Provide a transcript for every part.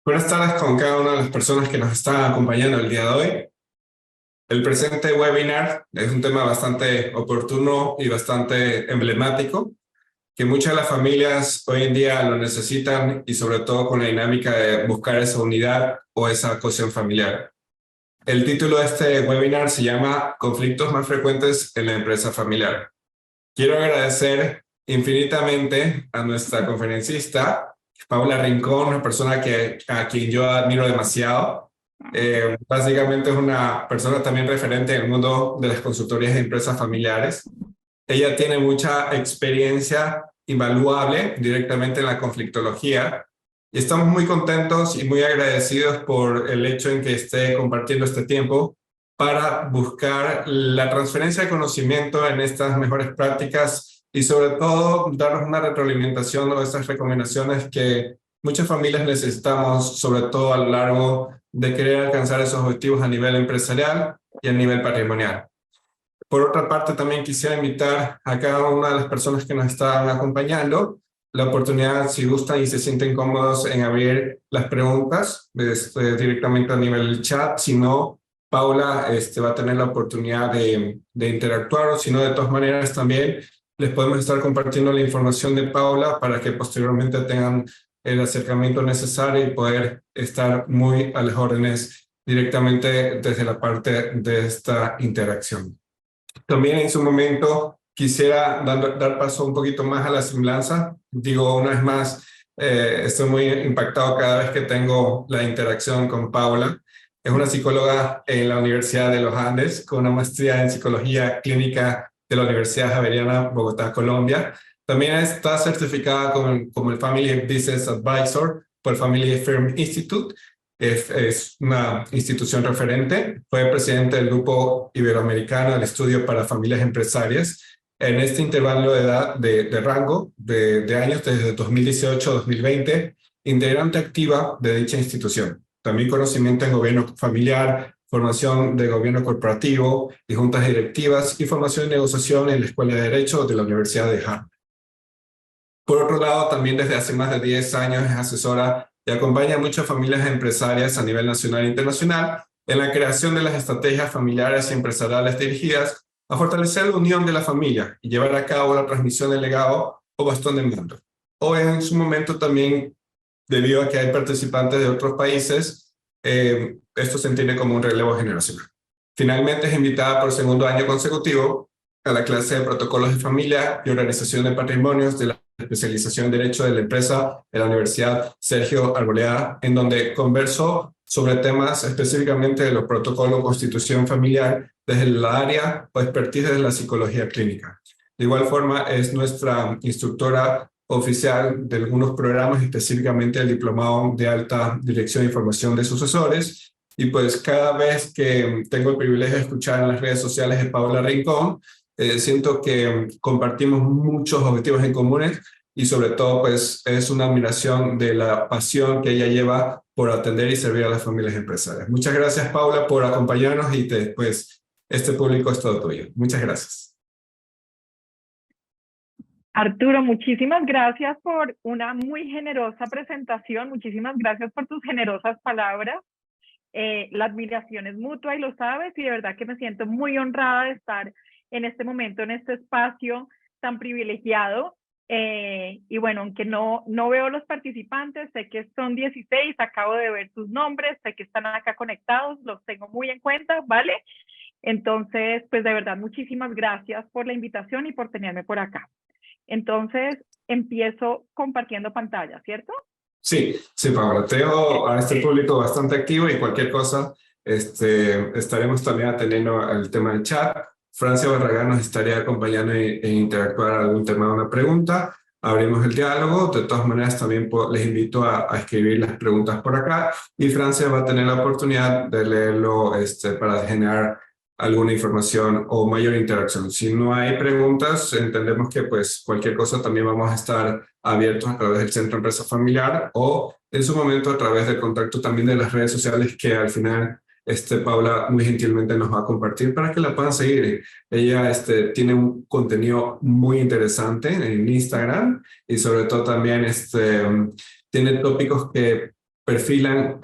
Buenas tardes con cada una de las personas que nos están acompañando el día de hoy. El presente webinar es un tema bastante oportuno y bastante emblemático, que muchas de las familias hoy en día lo necesitan y sobre todo con la dinámica de buscar esa unidad o esa cohesión familiar. El título de este webinar se llama Conflictos más frecuentes en la empresa familiar. Quiero agradecer infinitamente a nuestra conferencista, Paula Rincón, una persona a quien yo admiro demasiado. Básicamente es una persona también referente en el mundo de las consultorías de empresas familiares. Ella tiene mucha experiencia invaluable directamente en la conflictología y estamos muy contentos y muy agradecidos por el hecho en que esté compartiendo este tiempo para buscar la transferencia de conocimiento en estas mejores prácticas y sobre todo darnos una retroalimentación o estas recomendaciones que muchas familias necesitamos, sobre todo a lo largo de querer alcanzar esos objetivos a nivel empresarial y a nivel patrimonial. Por otra parte, también quisiera invitar a cada una de las personas que nos están acompañando la oportunidad, si gustan y se sienten cómodos, en abrir las preguntas directamente a nivel del chat. Si no, Paula va a tener la oportunidad de interactuar, o si no, de todas maneras también les podemos estar compartiendo la información de Paula para que posteriormente tengan el acercamiento necesario y poder estar muy a las órdenes directamente desde la parte de esta interacción. También en su momento quisiera dar paso un poquito más a la semblanza. Digo, una vez más, estoy muy impactado cada vez que tengo la interacción con Paula. Es una psicóloga en la Universidad de los Andes, con una maestría en psicología clínica de la Universidad Javeriana, Bogotá, Colombia. También está certificada como el Family Business Advisor por el Family Firm Institute. Es una institución referente. Fue presidente del Grupo Iberoamericano del Estudio para Familias Empresarias en este intervalo de edad de rango de años desde 2018 a 2020, integrante activa de dicha institución. También conocimiento en gobierno familiar, formación de gobierno corporativo y juntas directivas y formación y negociación en la Escuela de Derecho de la Universidad de Harvard. Por otro lado, también desde hace más de 10 años es asesora y acompaña a muchas familias empresarias a nivel nacional e internacional en la creación de las estrategias familiares y empresariales dirigidas a fortalecer la unión de la familia y llevar a cabo la transmisión del legado o bastón de mando. O en su momento también, debido a que hay participantes de otros países, esto se entiende como un relevo generacional. Finalmente es invitada por segundo año consecutivo a la clase de protocolos de familia y organización de patrimonios de la especialización en Derecho de la Empresa de la Universidad Sergio Arboleda, en donde conversó sobre temas específicamente de los protocolos de constitución familiar desde la área o expertise de la psicología clínica. De igual forma, es nuestra instructora oficial de algunos programas, específicamente el Diplomado de Alta Dirección e Información de Sucesores, y pues cada vez que tengo el privilegio de escuchar en las redes sociales de Paula Rincón, siento que compartimos muchos objetivos en comunes y sobre todo pues es una admiración de la pasión que ella lleva por atender y servir a las familias empresarias. Muchas gracias, Paula, por acompañarnos y pues este público es todo tuyo. Muchas gracias. Arturo, muchísimas gracias por una muy generosa presentación, muchísimas gracias por tus generosas palabras. La admiración es mutua y lo sabes, y de verdad que me siento muy honrada de estar en este momento, en este espacio tan privilegiado. Y bueno, aunque no veo los participantes, sé que son 16, acabo de ver sus nombres, sé que están acá conectados, los tengo muy en cuenta, ¿vale? Entonces, pues de verdad, muchísimas gracias por la invitación y por tenerme por acá. Entonces, empiezo compartiendo pantalla, ¿cierto? Sí, Paola, tengo a este público bastante activo y cualquier cosa estaremos también atendiendo al tema del chat. Francia Barragán nos estaría acompañando en interactuar algún tema o una pregunta. Abrimos el diálogo. De todas maneras, también les invito a escribir las preguntas por acá y Francia va a tener la oportunidad de leerlo para generar alguna información o mayor interacción. Si no hay preguntas, entendemos que pues cualquier cosa también vamos a estar abiertos a través del Centro Empresa Familiar o en su momento a través del contacto también de las redes sociales que al final Paula muy gentilmente nos va a compartir para que la puedan seguir. Ella tiene un contenido muy interesante en Instagram y sobre todo también tiene tópicos que perfilan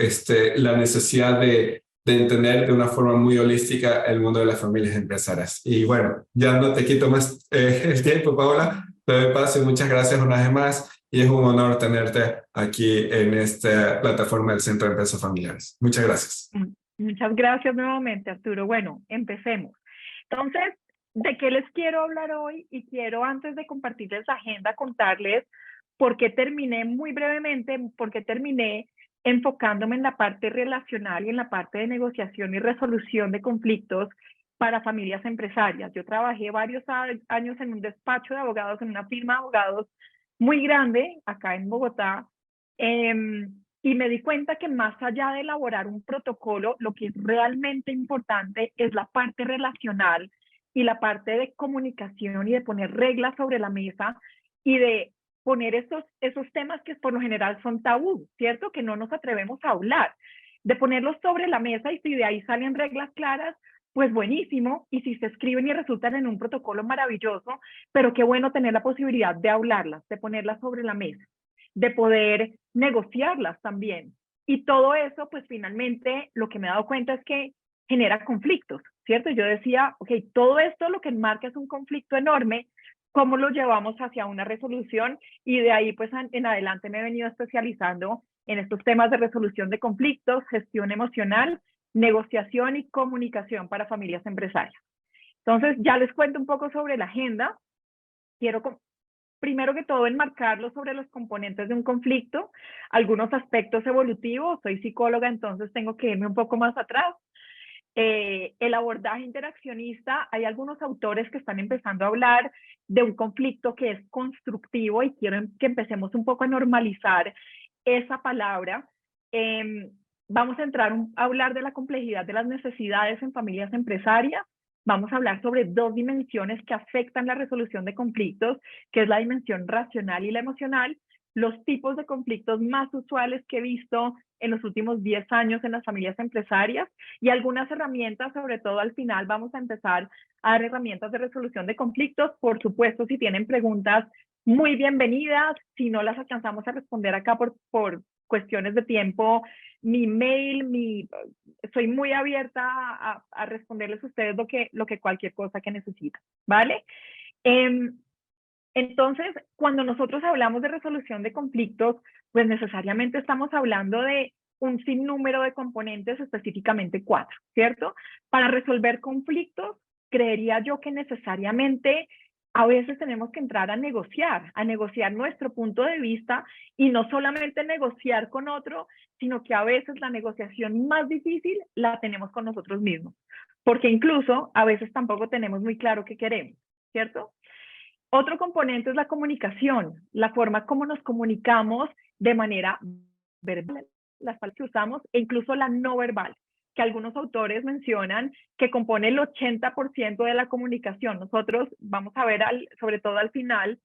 la necesidad de entender de una forma muy holística el mundo de las familias empresarias. Y bueno, ya no te quito más el tiempo, Paola. Te doy paso y muchas gracias una vez más. Y es un honor tenerte aquí en esta plataforma del Centro de Empresas Familiares. Muchas gracias. Muchas gracias nuevamente, Arturo. Bueno, empecemos. Entonces, ¿de qué les quiero hablar hoy? Y quiero, antes de compartirles la agenda, contarles por qué terminé muy brevemente, por qué terminé enfocándome en la parte relacional y en la parte de negociación y resolución de conflictos para familias empresarias. Yo trabajé varios años en un despacho de abogados, en una firma de abogados muy grande acá en Bogotá, y me di cuenta que más allá de elaborar un protocolo, lo que es realmente importante es la parte relacional y la parte de comunicación y de poner reglas sobre la mesa y de poner esos temas que por lo general son tabú, ¿cierto? Que no nos atrevemos a hablar, de ponerlos sobre la mesa, y si de ahí salen reglas claras, pues buenísimo, y si se escriben y resultan en un protocolo maravilloso, pero qué bueno tener la posibilidad de hablarlas, de ponerlas sobre la mesa, de poder negociarlas también. Y todo eso, pues finalmente lo que me he dado cuenta es que genera conflictos, ¿cierto? Yo decía, ok, todo esto lo que enmarca es un conflicto enorme, ¿cómo lo llevamos hacia una resolución? Y de ahí, pues en adelante me he venido especializando en estos temas de resolución de conflictos, gestión emocional, negociación y comunicación para familias empresarias. Entonces, ya les cuento un poco sobre la agenda. Quiero, primero que todo, enmarcarlo sobre los componentes de un conflicto, algunos aspectos evolutivos. Soy psicóloga, entonces tengo que irme un poco más atrás. El abordaje interaccionista, hay algunos autores que están empezando a hablar de un conflicto que es constructivo, y quiero que empecemos un poco a normalizar esa palabra. Vamos a entrar a hablar de la complejidad de las necesidades en familias empresarias. Vamos a hablar sobre dos dimensiones que afectan la resolución de conflictos, que es la dimensión racional y la emocional, los tipos de conflictos más usuales que he visto en los últimos 10 años en las familias empresarias, y algunas herramientas. Sobre todo al final vamos a empezar a dar herramientas de resolución de conflictos. Por supuesto, si tienen preguntas, muy bienvenidas. Si no las alcanzamos a responder acá por cuestiones de tiempo, mi mail, soy muy abierta a responderles a ustedes lo que cualquier cosa que necesiten, ¿vale? Entonces, cuando nosotros hablamos de resolución de conflictos, pues necesariamente estamos hablando de un sinnúmero de componentes, específicamente 4, ¿cierto? Para resolver conflictos, creería yo que necesariamente a veces tenemos que entrar a negociar nuestro punto de vista, y no solamente negociar con otro, sino que a veces la negociación más difícil la tenemos con nosotros mismos, porque incluso a veces tampoco tenemos muy claro qué queremos, ¿cierto? Otro componente es la comunicación, la forma como nos comunicamos de manera verbal, las palabras que usamos, e incluso la no verbal, que algunos autores mencionan que compone el 80% de la comunicación. Nosotros vamos a ver, sobre todo al final,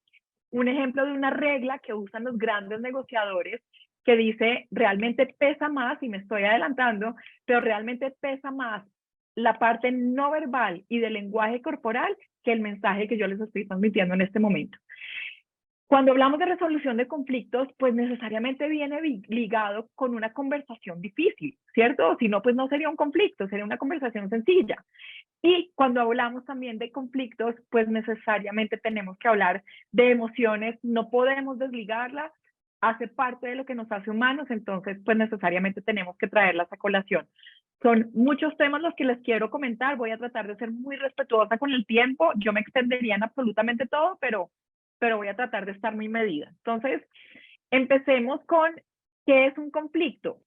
un ejemplo de una regla que usan los grandes negociadores, que dice: realmente pesa más, y me estoy adelantando, pero realmente pesa más la parte no verbal y del lenguaje corporal que el mensaje que yo les estoy transmitiendo en este momento. Cuando hablamos de resolución de conflictos, pues necesariamente viene ligado con una conversación difícil, ¿cierto? Si no, pues no sería un conflicto, sería una conversación sencilla. Y cuando hablamos también de conflictos, pues necesariamente tenemos que hablar de emociones, no podemos desligarlas, hace parte de lo que nos hace humanos, entonces pues necesariamente tenemos que traerlas a colación. Son muchos temas los que les quiero comentar, voy a tratar de ser muy respetuosa con el tiempo, yo me extendería en absolutamente todo, pero voy a tratar de estar muy medida. Entonces, empecemos con qué es un conflicto.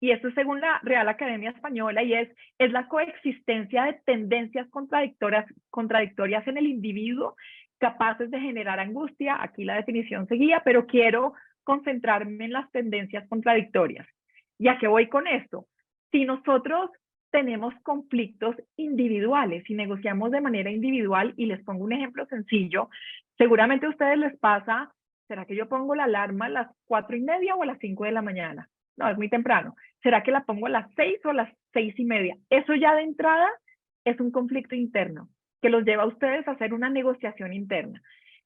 Y esto es según la Real Academia Española, y es la coexistencia de tendencias contradictorias en el individuo, capaces de generar angustia. Aquí la definición seguía, pero quiero concentrarme en las tendencias contradictorias. ¿Y a qué voy con esto? Si nosotros tenemos conflictos individuales y negociamos de manera individual, y les pongo un ejemplo sencillo, seguramente a ustedes les pasa: ¿será que yo pongo la alarma a las 4:30 o a las 5 de la mañana? No, es muy temprano. ¿Será que la pongo a las 6 o a las 6:30? Eso ya de entrada es un conflicto interno que los lleva a ustedes a hacer una negociación interna.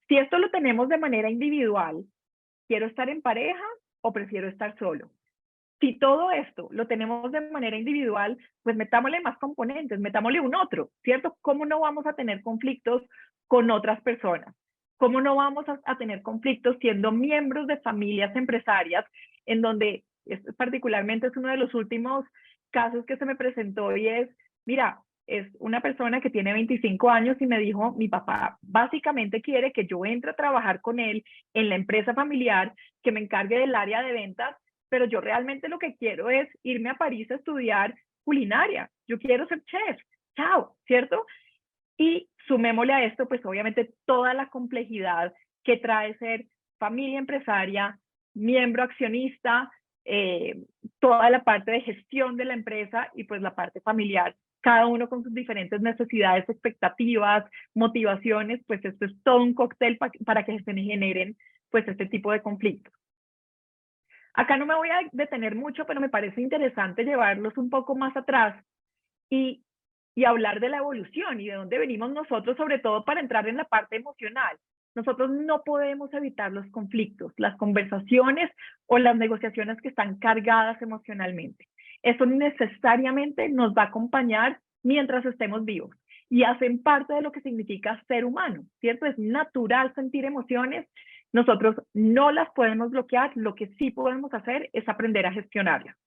Si esto lo tenemos de manera individual, ¿quiero estar en pareja o prefiero estar solo? Si todo esto lo tenemos de manera individual, pues metámosle más componentes, metámosle un otro, ¿cierto? ¿Cómo no vamos a tener conflictos con otras personas? ¿Cómo no vamos a tener conflictos siendo miembros de familias empresarias en donde particularmente es uno de los últimos casos que se me presentó y es, mira, es una persona que tiene 25 años y me dijo, mi papá básicamente quiere que yo entre a trabajar con él en la empresa familiar, que me encargue del área de ventas, pero yo realmente lo que quiero es irme a París a estudiar culinaria. Yo quiero ser chef. Chao, ¿cierto? Y sumémosle a esto, pues obviamente toda la complejidad que trae ser familia empresaria, miembro accionista, toda la parte de gestión de la empresa y pues la parte familiar, cada uno con sus diferentes necesidades, expectativas, motivaciones, pues esto es todo un cóctel para que se generen pues este tipo de conflictos. Acá no me voy a detener mucho, pero me parece interesante llevarlos un poco más atrás y, y hablar de la evolución y de dónde venimos nosotros, sobre todo para entrar en la parte emocional. Nosotros no podemos evitar los conflictos, las conversaciones o las negociaciones que están cargadas emocionalmente. Eso necesariamente nos va a acompañar mientras estemos vivos y hacen parte de lo que significa ser humano, ¿cierto? Es natural sentir emociones. Nosotros no las podemos bloquear, lo que sí podemos hacer es aprender a gestionarlas.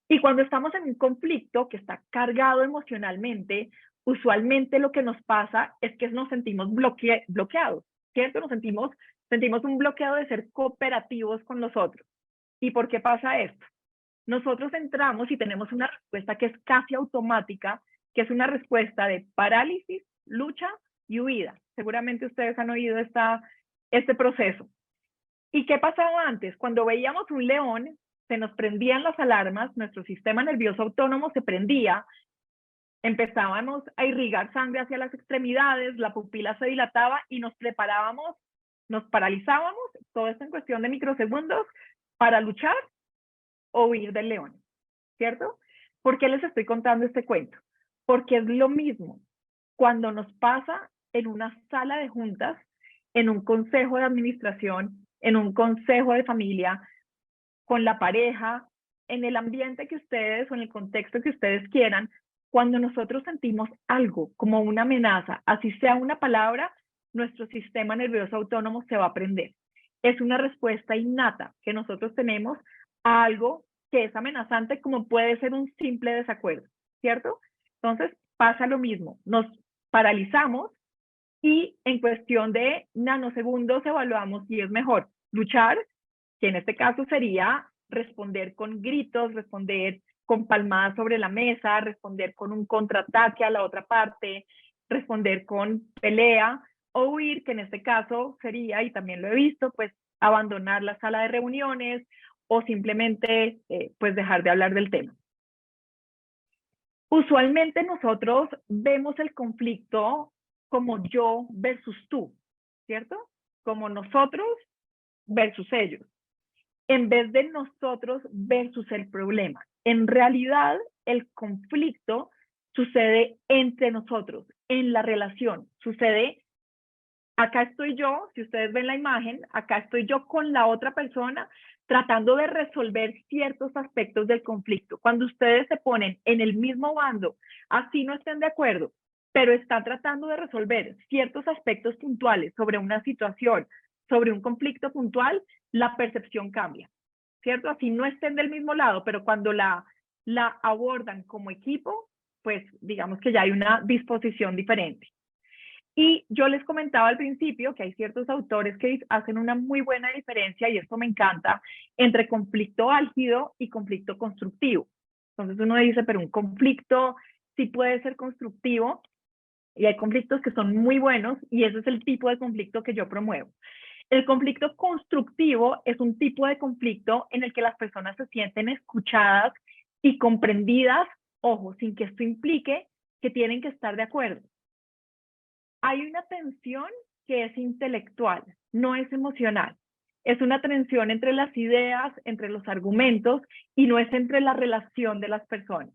Y cuando estamos en un conflicto que está cargado emocionalmente, usualmente lo que nos pasa es que nos sentimos bloqueados, ¿cierto? Sentimos un bloqueo de ser cooperativos con los otros. ¿Y por qué pasa esto? Nosotros entramos y tenemos una respuesta que es casi automática, que es una respuesta de parálisis, lucha y huida. Seguramente ustedes han oído este proceso. ¿Y qué pasaba antes? Cuando veíamos un león, se nos prendían las alarmas, nuestro sistema nervioso autónomo se prendía, empezábamos a irrigar sangre hacia las extremidades, la pupila se dilataba y nos preparábamos, nos paralizábamos, todo esto en cuestión de microsegundos, para luchar o huir del león, ¿cierto? ¿Por qué les estoy contando este cuento? Porque es lo mismo cuando nos pasa en una sala de juntas, en un consejo de administración, en un consejo de familia, con la pareja, en el ambiente que ustedes o en el contexto que ustedes quieran, cuando nosotros sentimos algo como una amenaza, así sea una palabra, nuestro sistema nervioso autónomo se va a prender. Es una respuesta innata que nosotros tenemos a algo que es amenazante, como puede ser un simple desacuerdo, ¿cierto? Entonces pasa lo mismo, nos paralizamos y en cuestión de nanosegundos evaluamos si es mejor luchar, que en este caso sería responder con gritos, responder con palmadas sobre la mesa, responder con un contraataque a la otra parte, responder con pelea, o huir, que en este caso sería, y también lo he visto, pues abandonar la sala de reuniones o simplemente pues dejar de hablar del tema. Usualmente nosotros vemos el conflicto como yo versus tú, ¿cierto? Como nosotros versus ellos, en vez de nosotros versus el problema. En realidad, el conflicto sucede entre nosotros, en la relación. Sucede, acá estoy yo, si ustedes ven la imagen, acá estoy yo con la otra persona tratando de resolver ciertos aspectos del conflicto. Cuando ustedes se ponen en el mismo bando, así no estén de acuerdo, pero están tratando de resolver ciertos aspectos puntuales sobre una situación, sobre un conflicto puntual, la percepción cambia, ¿cierto? Así no estén del mismo lado, pero cuando la abordan como equipo, pues digamos que ya hay una disposición diferente. Y yo les comentaba al principio que hay ciertos autores que hacen una muy buena diferencia, y esto me encanta, entre conflicto álgido y conflicto constructivo. Entonces uno dice, pero un conflicto sí puede ser constructivo, y hay conflictos que son muy buenos, y ese es el tipo de conflicto que yo promuevo. El conflicto constructivo es un tipo de conflicto en el que las personas se sienten escuchadas y comprendidas, ojo, sin que esto implique que tienen que estar de acuerdo. Hay una tensión que es intelectual, no es emocional. Es una tensión entre las ideas, entre los argumentos, y no es entre la relación de las personas.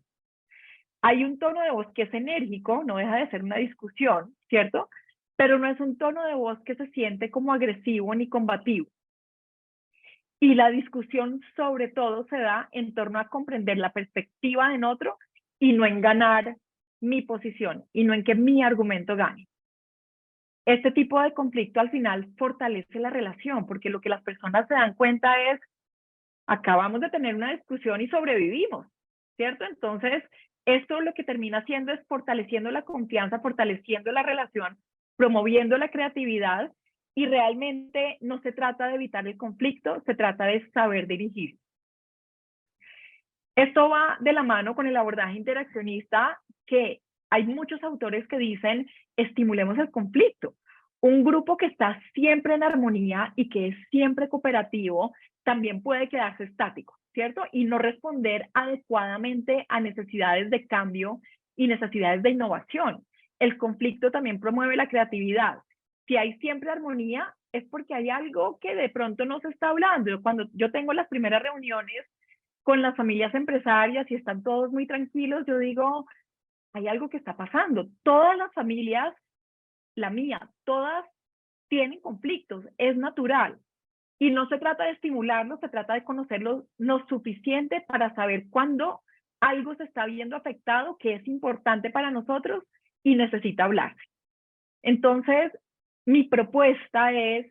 Hay un tono de voz que es enérgico, no deja de ser una discusión, ¿cierto? Pero no es un tono de voz que se siente como agresivo ni combativo. Y la discusión sobre todo se da en torno a comprender la perspectiva del otro y no en ganar mi posición y no en que mi argumento gane. Este tipo de conflicto al final fortalece la relación, porque lo que las personas se dan cuenta es, acabamos de tener una discusión y sobrevivimos, ¿cierto? Entonces, esto lo que termina haciendo es fortaleciendo la confianza, fortaleciendo la relación, promoviendo la creatividad, y realmente no se trata de evitar el conflicto, se trata de saber dirigir. Esto va de la mano con el abordaje interaccionista, que hay muchos autores que dicen, estimulemos el conflicto. Un grupo que está siempre en armonía y que es siempre cooperativo también puede quedarse estático, ¿cierto? Y no responder adecuadamente a necesidades de cambio y necesidades de innovación. El conflicto también promueve la creatividad. Si hay siempre armonía, es porque hay algo que de pronto no se está hablando. Cuando yo tengo las primeras reuniones con las familias empresarias y están todos muy tranquilos, yo digo, hay algo que está pasando. Todas las familias, la mía, todas tienen conflictos, es natural. Y no se trata de estimularlos, se trata de conocerlos lo suficiente para saber cuándo algo se está viendo afectado, que es importante para nosotros y necesita hablarse. Entonces, mi propuesta es,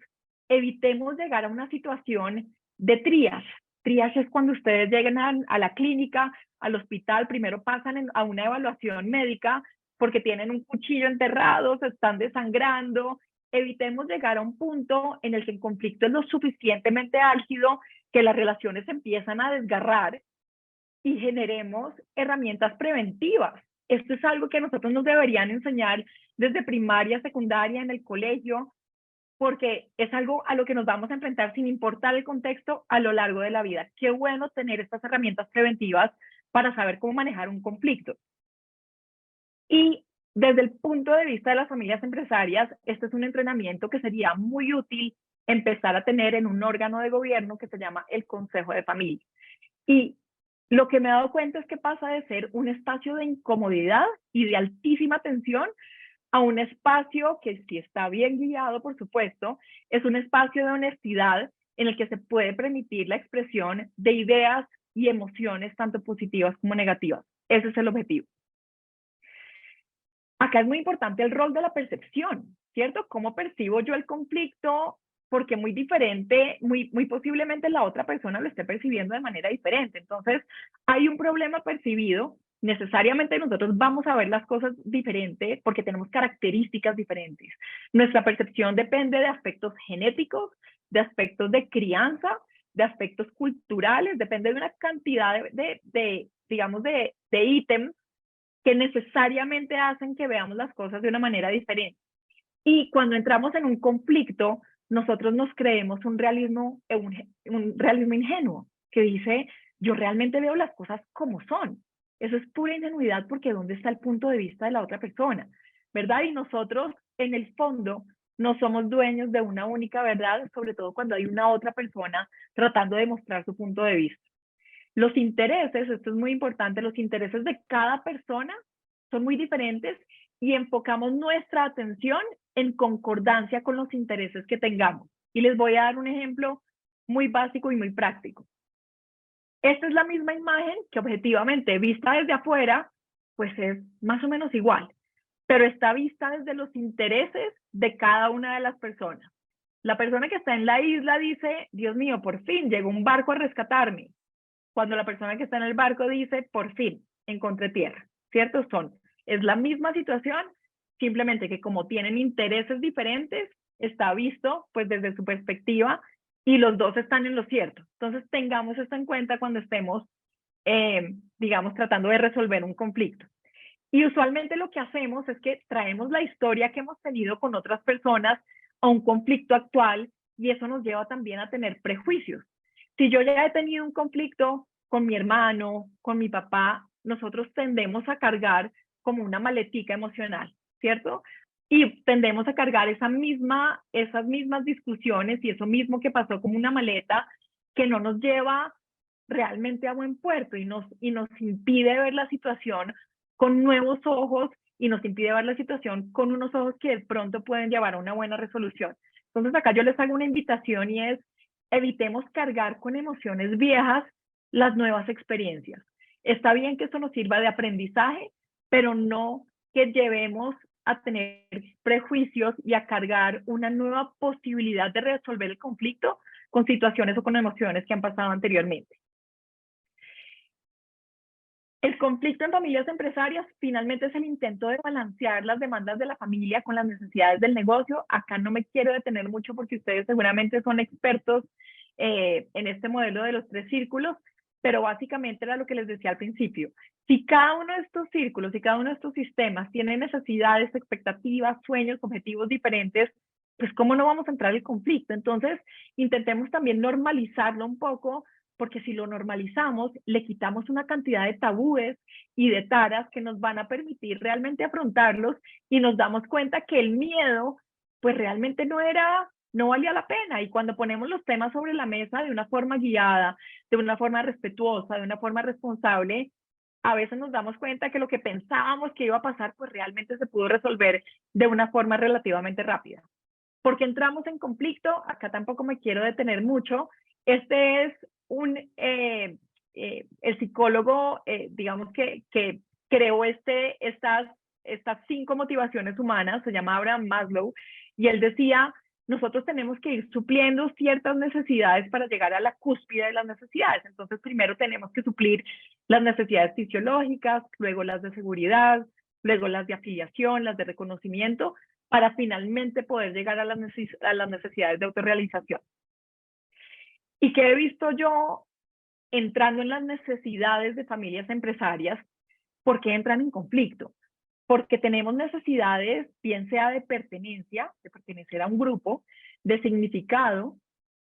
evitemos llegar a una situación de triage. Triage es cuando ustedes llegan a la clínica, al hospital, primero pasan a una evaluación médica porque tienen un cuchillo enterrado, se están desangrando. Evitemos llegar a un punto en el que el conflicto es lo suficientemente álgido que las relaciones empiezan a desgarrar, y generemos herramientas preventivas. Esto es algo que a nosotros nos deberían enseñar desde primaria, secundaria, en el colegio, porque es algo a lo que nos vamos a enfrentar sin importar el contexto a lo largo de la vida. Qué bueno tener estas herramientas preventivas para saber cómo manejar un conflicto. Y desde el punto de vista de las familias empresarias, este es un entrenamiento que sería muy útil empezar a tener en un órgano de gobierno que se llama el Consejo de Familia. Y lo que me he dado cuenta es que pasa de ser un espacio de incomodidad y de altísima tensión a un espacio que, si está bien guiado, por supuesto, es un espacio de honestidad en el que se puede permitir la expresión de ideas y emociones tanto positivas como negativas. Ese es el objetivo. Acá es muy importante el rol de la percepción, ¿cierto? ¿Cómo percibo yo el conflicto? Porque muy diferente, muy posiblemente la otra persona lo esté percibiendo de manera diferente. Entonces, hay un problema percibido. Necesariamente nosotros vamos a ver las cosas diferentes porque tenemos características diferentes. Nuestra percepción depende de aspectos genéticos, de aspectos de crianza, de aspectos culturales, depende de una cantidad digamos, de ítems que necesariamente hacen que veamos las cosas de una manera diferente. Y cuando entramos en un conflicto, nosotros nos creemos un realismo ingenuo, que dice, yo realmente veo las cosas como son. Eso es pura ingenuidad, porque ¿dónde está el punto de vista de la otra persona? ¿Verdad? Y nosotros, en el fondo, no somos dueños de una única verdad, sobre todo cuando hay una otra persona tratando de mostrar su punto de vista. Los intereses, esto es muy importante, los intereses de cada persona son muy diferentes y enfocamos nuestra atención en concordancia con los intereses que tengamos. Y les voy a dar un ejemplo muy básico y muy práctico. Esta es la misma imagen que objetivamente vista desde afuera, pues es más o menos igual, pero está vista desde los intereses de cada una de las personas. La persona que está en la isla dice, Dios mío, por fin llegó un barco a rescatarme. Cuando la persona que está en el barco dice, por fin, encontré tierra, ¿cierto? Es la misma situación, simplemente que como tienen intereses diferentes, está visto pues desde su perspectiva y los dos están en lo cierto. Entonces tengamos esto en cuenta cuando estemos, digamos, tratando de resolver un conflicto. Y usualmente lo que hacemos es que traemos la historia que hemos tenido con otras personas a un conflicto actual, y eso nos lleva también a tener prejuicios. Si yo ya he tenido un conflicto con mi hermano, con mi papá, nosotros tendemos a cargar como una maletica emocional, ¿cierto? Y tendemos a cargar esas mismas discusiones y eso mismo que pasó como una maleta que no nos lleva realmente a buen puerto y nos impide ver la situación con nuevos ojos y nos impide ver la situación con unos ojos que de pronto pueden llevar a una buena resolución. Entonces acá yo les hago una invitación y es, evitemos cargar con emociones viejas las nuevas experiencias. Está bien que esto nos sirva de aprendizaje, pero no que llevemos a tener prejuicios y a cargar una nueva posibilidad de resolver el conflicto con situaciones o con emociones que han pasado anteriormente. El conflicto en familias empresarias finalmente es el intento de balancear las demandas de la familia con las necesidades del negocio. Acá no me quiero detener mucho porque ustedes seguramente son expertos en este modelo de los 3 círculos, pero básicamente era lo que les decía al principio. Si cada uno de estos círculos y cada uno de estos sistemas tiene necesidades, expectativas, sueños, objetivos diferentes, pues ¿cómo no vamos a entrar en conflicto? Entonces, intentemos también normalizarlo un poco, porque si lo normalizamos, le quitamos una cantidad de tabúes y de taras que nos van a permitir realmente afrontarlos y nos damos cuenta que el miedo, pues realmente no valía la pena. Y cuando ponemos los temas sobre la mesa de una forma guiada, de una forma respetuosa, de una forma responsable, a veces nos damos cuenta que lo que pensábamos que iba a pasar, pues realmente se pudo resolver de una forma relativamente rápida. Porque entramos en conflicto, acá tampoco me quiero detener mucho. Este es el psicólogo, digamos que creó estas 5 motivaciones humanas, se llama Abraham Maslow, y él decía, nosotros tenemos que ir supliendo ciertas necesidades para llegar a la cúspide de las necesidades. Entonces, primero tenemos que suplir las necesidades fisiológicas, luego las de seguridad, luego las de afiliación, las de reconocimiento, para finalmente poder llegar a las necesidades de autorrealización. ¿Y qué he visto yo entrando en las necesidades de familias empresarias? ¿Por qué entran en conflicto? Porque tenemos necesidades, bien sea de pertenencia, de pertenecer a un grupo, de significado,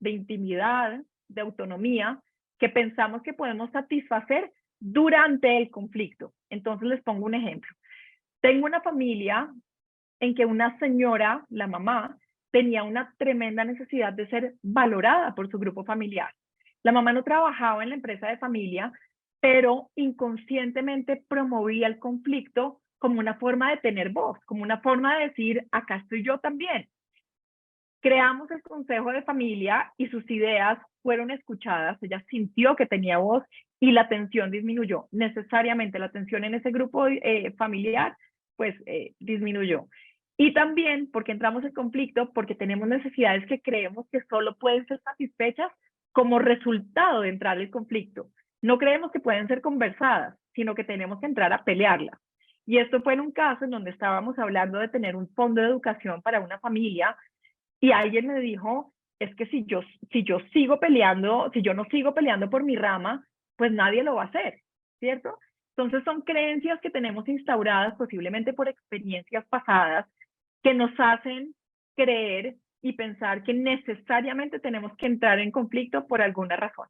de intimidad, de autonomía, que pensamos que podemos satisfacer durante el conflicto. Entonces les pongo un ejemplo. Tengo una familia en que una señora, la mamá, tenía una tremenda necesidad de ser valorada por su grupo familiar. La mamá no trabajaba en la empresa de familia, pero inconscientemente promovía el conflicto como una forma de tener voz, como una forma de decir, acá estoy yo también. Creamos el consejo de familia y sus ideas fueron escuchadas, ella sintió que tenía voz y la tensión disminuyó. Necesariamente la tensión en ese grupo familiar, pues disminuyó. Y también porque entramos en conflicto, porque tenemos necesidades que creemos que solo pueden ser satisfechas como resultado de entrar en conflicto. No creemos que pueden ser conversadas, sino que tenemos que entrar a pelearlas. Y esto fue en un caso en donde estábamos hablando de tener un fondo de educación para una familia y alguien me dijo, es que si yo sigo peleando, si yo no sigo peleando por mi rama, pues nadie lo va a hacer, ¿cierto? Entonces son creencias que tenemos instauradas posiblemente por experiencias pasadas que nos hacen creer y pensar que necesariamente tenemos que entrar en conflicto por alguna razón.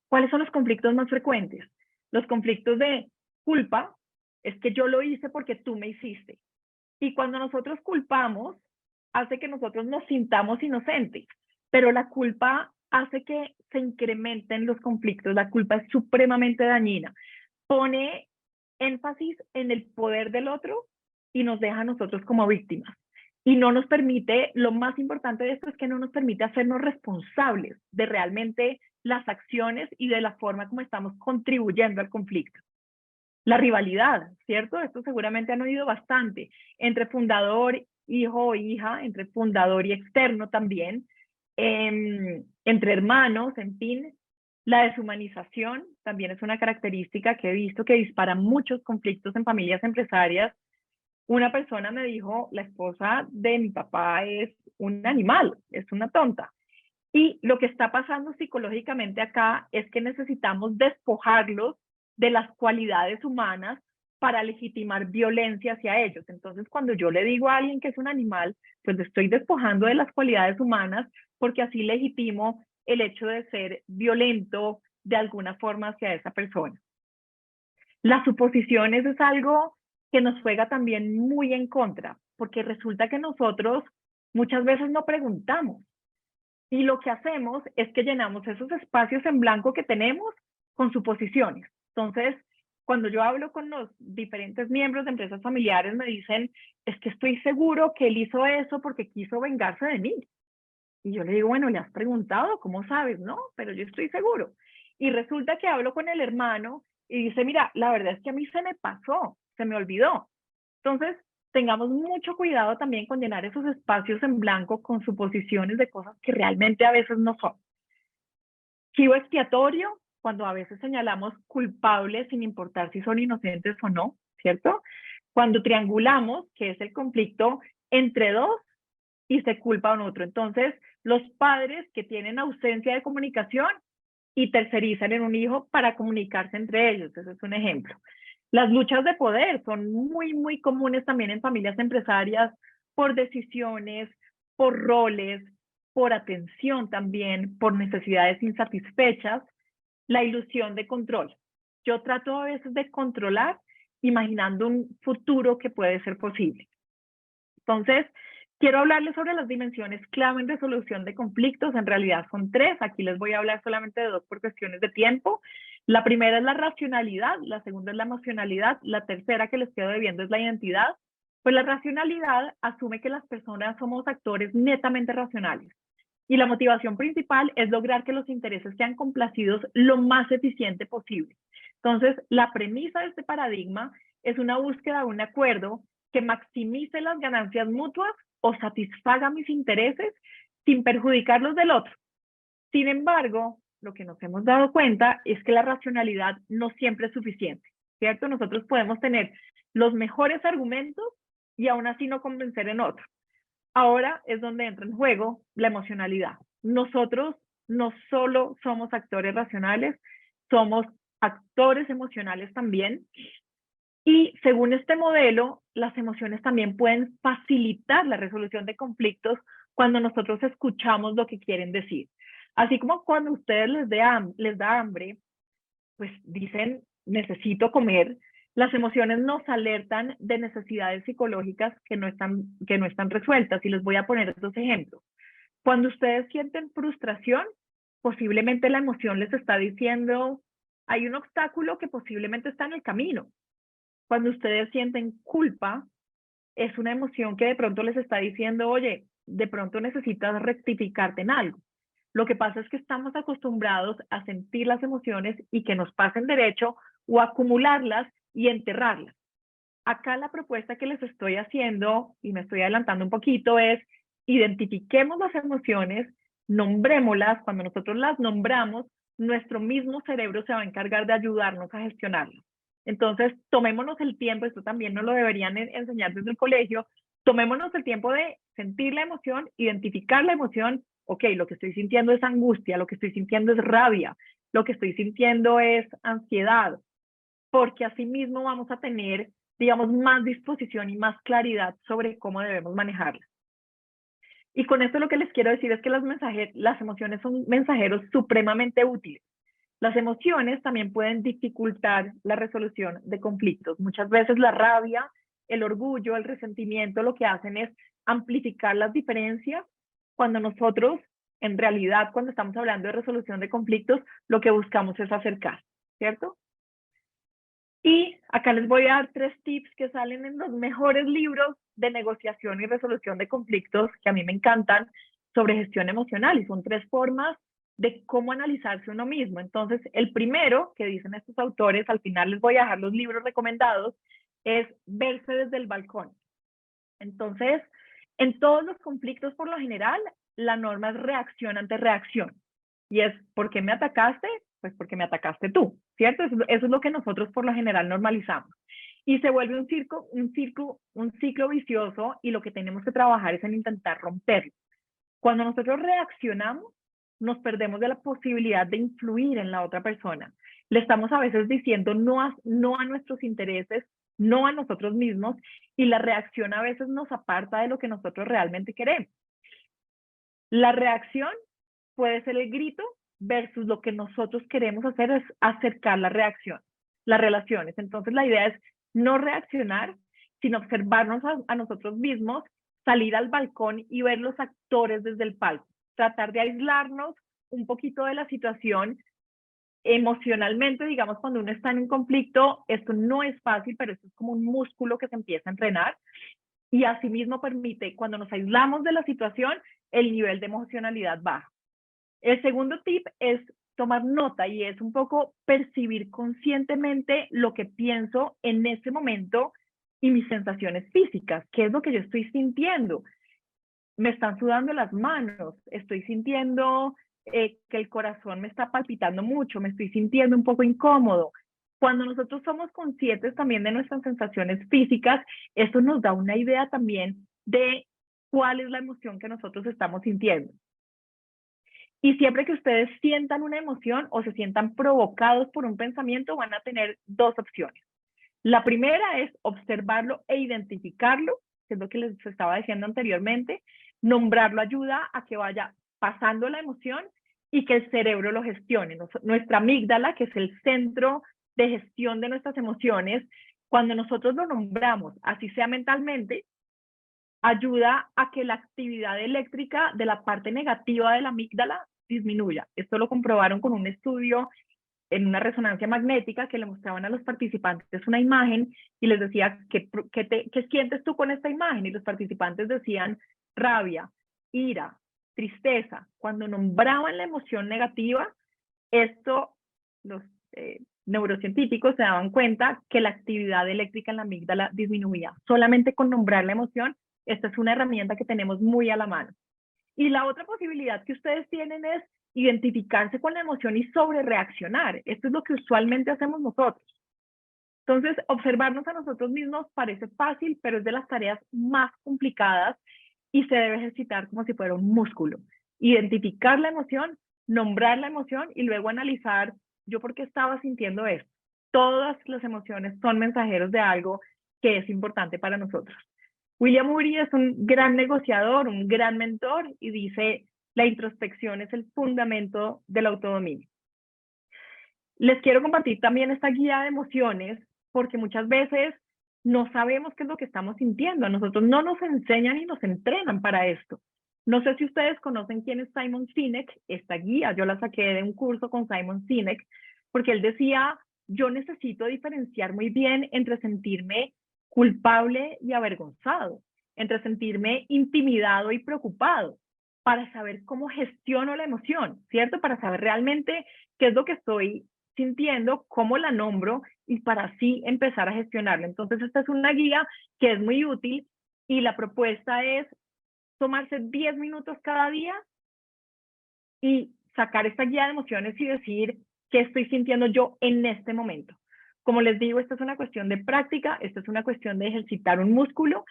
¿Cuáles son los conflictos más frecuentes? Los conflictos de culpa, es que yo lo hice porque tú me hiciste. Y cuando nosotros culpamos, hace que nosotros nos sintamos inocentes, pero la culpa hace que se incrementen los conflictos. La culpa es supremamente dañina. Pone énfasis en el poder del otro y nos deja a nosotros como víctimas. Y no nos permite, lo más importante de esto es que no nos permite hacernos responsables de realmente las acciones y de la forma como estamos contribuyendo al conflicto. La rivalidad, ¿cierto? Esto seguramente han oído bastante, entre fundador, hijo o hija, entre fundador y externo también, entre hermanos, en fin. La deshumanización también es una característica que he visto que dispara muchos conflictos en familias empresarias. Una persona me dijo, la esposa de mi papá es un animal, es una tonta. Y lo que está pasando psicológicamente acá es que necesitamos despojarlos de las cualidades humanas para legitimar violencia hacia ellos. Entonces, cuando yo le digo a alguien que es un animal, pues le estoy despojando de las cualidades humanas porque así legitimo el hecho de ser violento de alguna forma hacia esa persona. Las suposiciones es algo que nos juega también muy en contra, porque resulta que nosotros muchas veces no preguntamos. Y lo que hacemos es que llenamos esos espacios en blanco que tenemos con suposiciones. Entonces, cuando yo hablo con los diferentes miembros de empresas familiares, me dicen, es que estoy seguro que él hizo eso porque quiso vengarse de mí. Y yo le digo, bueno, ¿le has preguntado? ¿Cómo sabes? No, pero yo estoy seguro. Y resulta que hablo con el hermano y dice, mira, la verdad es que a mí se me pasó, se me olvidó. Entonces, tengamos mucho cuidado también con llenar esos espacios en blanco con suposiciones de cosas que realmente a veces no son. Chivo expiatorio, cuando a veces señalamos culpables sin importar si son inocentes o no, ¿cierto? Cuando triangulamos, que es el conflicto entre dos y se culpa a un otro. Entonces, los padres que tienen ausencia de comunicación y tercerizan en un hijo para comunicarse entre ellos. Ese es un ejemplo. Las luchas de poder son muy, muy comunes también en familias empresarias por decisiones, por roles, por atención también, por necesidades insatisfechas, la ilusión de control. Yo trato a veces de controlar imaginando un futuro que puede ser posible. Entonces, quiero hablarles sobre las dimensiones clave en resolución de conflictos. En realidad son tres. Aquí les voy a hablar solamente de dos por cuestiones de tiempo. La primera es la racionalidad, la segunda es la emocionalidad, la tercera que les quedo debiendo es la identidad. Pues la racionalidad asume que las personas somos actores netamente racionales. Y la motivación principal es lograr que los intereses sean complacidos lo más eficiente posible. Entonces, la premisa de este paradigma es una búsqueda de un acuerdo que maximice las ganancias mutuas o satisfaga mis intereses sin perjudicar los del otro. Sin embargo, lo que nos hemos dado cuenta es que la racionalidad no siempre es suficiente, ¿cierto? Nosotros podemos tener los mejores argumentos y aún así no convencer en otro. Ahora es donde entra en juego la emocionalidad. Nosotros no solo somos actores racionales, somos actores emocionales también. Y según este modelo, las emociones también pueden facilitar la resolución de conflictos cuando nosotros escuchamos lo que quieren decir. Así como cuando a ustedes les da hambre, pues dicen, necesito comer, las emociones nos alertan de necesidades psicológicas que no están resueltas. Y les voy a poner dos ejemplos. Cuando ustedes sienten frustración, posiblemente la emoción les está diciendo, hay un obstáculo que posiblemente está en el camino. Cuando ustedes sienten culpa, es una emoción que de pronto les está diciendo, oye, de pronto necesitas rectificarte en algo. Lo que pasa es que estamos acostumbrados a sentir las emociones y que nos pasen derecho o acumularlas y enterrarlas. Acá la propuesta que les estoy haciendo, y me estoy adelantando un poquito, es identifiquemos las emociones, nombrémoslas. Cuando nosotros las nombramos, nuestro mismo cerebro se va a encargar de ayudarnos a gestionarlas. Entonces, tomémonos el tiempo, esto también nos lo deberían enseñar desde el colegio, tomémonos el tiempo de sentir la emoción, identificar la emoción. Ok, lo que estoy sintiendo es angustia, lo que estoy sintiendo es rabia, lo que estoy sintiendo es ansiedad, porque así mismo vamos a tener, digamos, más disposición y más claridad sobre cómo debemos manejarla. Y con esto lo que les quiero decir es que las emociones son mensajeros supremamente útiles. Las emociones también pueden dificultar la resolución de conflictos. Muchas veces la rabia, el orgullo, el resentimiento lo que hacen es amplificar las diferencias cuando nosotros, en realidad, cuando estamos hablando de resolución de conflictos, lo que buscamos es acercar, ¿cierto? Y acá les voy a dar 3 tips que salen en los mejores libros de negociación y resolución de conflictos que a mí me encantan sobre gestión emocional, y son 3 formas de cómo analizarse uno mismo. Entonces, el primero que dicen estos autores, al final les voy a dejar los libros recomendados, es verse desde el balcón. Entonces, en todos los conflictos, por lo general, la norma es reacción ante reacción. Y es, ¿por qué me atacaste? Pues porque me atacaste tú, ¿cierto? Eso es lo que nosotros por lo general normalizamos. Y se vuelve un ciclo vicioso, y lo que tenemos que trabajar es en intentar romperlo. Cuando nosotros reaccionamos, nos perdemos de la posibilidad de influir en la otra persona. Le estamos a veces diciendo no a nuestros intereses, no a nosotros mismos, y la reacción a veces nos aparta de lo que nosotros realmente queremos. La reacción puede ser el grito versus lo que nosotros queremos hacer es acercar la reacción, las relaciones. Entonces la idea es no reaccionar, sino observarnos a nosotros mismos, salir al balcón y ver los actores desde el palco, tratar de aislarnos un poquito de la situación emocionalmente. Digamos, cuando uno está en un conflicto, esto no es fácil, pero esto es como un músculo que se empieza a entrenar, y asimismo permite, cuando nos aislamos de la situación, el nivel de emocionalidad baja. El segundo tip es tomar nota y es un poco percibir conscientemente lo que pienso en ese momento y mis sensaciones físicas. ¿Qué es lo que yo estoy sintiendo? Me están sudando las manos, estoy sintiendo que el corazón me está palpitando mucho, me estoy sintiendo un poco incómodo. Cuando nosotros somos conscientes también de nuestras sensaciones físicas, eso nos da una idea también de cuál es la emoción que nosotros estamos sintiendo. Y siempre que ustedes sientan una emoción o se sientan provocados por un pensamiento, van a tener dos opciones. La primera es observarlo e identificarlo, que es lo que les estaba diciendo anteriormente. Nombrarlo ayuda a que vaya pasando la emoción y que el cerebro lo gestione. Nuestra amígdala, que es el centro de gestión de nuestras emociones, cuando nosotros lo nombramos, así sea mentalmente, ayuda a que la actividad eléctrica de la parte negativa de la amígdala disminuya. Esto lo comprobaron con un estudio en una resonancia magnética que le mostraban a los participantes una imagen y les decía, ¿qué sientes tú con esta imagen? Y los participantes decían rabia, ira, tristeza. Cuando nombraban la emoción negativa, los neurocientíficos se daban cuenta que la actividad eléctrica en la amígdala disminuía. Solamente con nombrar la emoción, esta es una herramienta que tenemos muy a la mano. Y la otra posibilidad que ustedes tienen es identificarse con la emoción y sobrereaccionar. Esto es lo que usualmente hacemos nosotros. Entonces, observarnos a nosotros mismos parece fácil, pero es de las tareas más complicadas y se debe ejercitar como si fuera un músculo. Identificar la emoción, nombrar la emoción y luego analizar yo por qué estaba sintiendo esto. Todas las emociones son mensajeros de algo que es importante para nosotros. William Ury es un gran negociador, un gran mentor y dice, la introspección es el fundamento del autodominio. Les quiero compartir también esta guía de emociones porque muchas veces no sabemos qué es lo que estamos sintiendo. A nosotros no nos enseñan y nos entrenan para esto. No sé si ustedes conocen quién es Simon Sinek. Esta guía yo la saqué de un curso con Simon Sinek porque él decía, yo necesito diferenciar muy bien entre sentirme culpable y avergonzado, entre sentirme intimidado y preocupado, para saber cómo gestiono la emoción, ¿cierto? Para saber realmente qué es lo que estoy sintiendo, cómo la nombro y para así empezar a gestionarlo. Entonces, esta es una guía que es muy útil y la propuesta es tomarse 10 minutos cada día y sacar esta guía de emociones y decir qué estoy sintiendo yo en este momento. Como les digo, esta es una cuestión de práctica, esta es una cuestión de ejercitar un músculo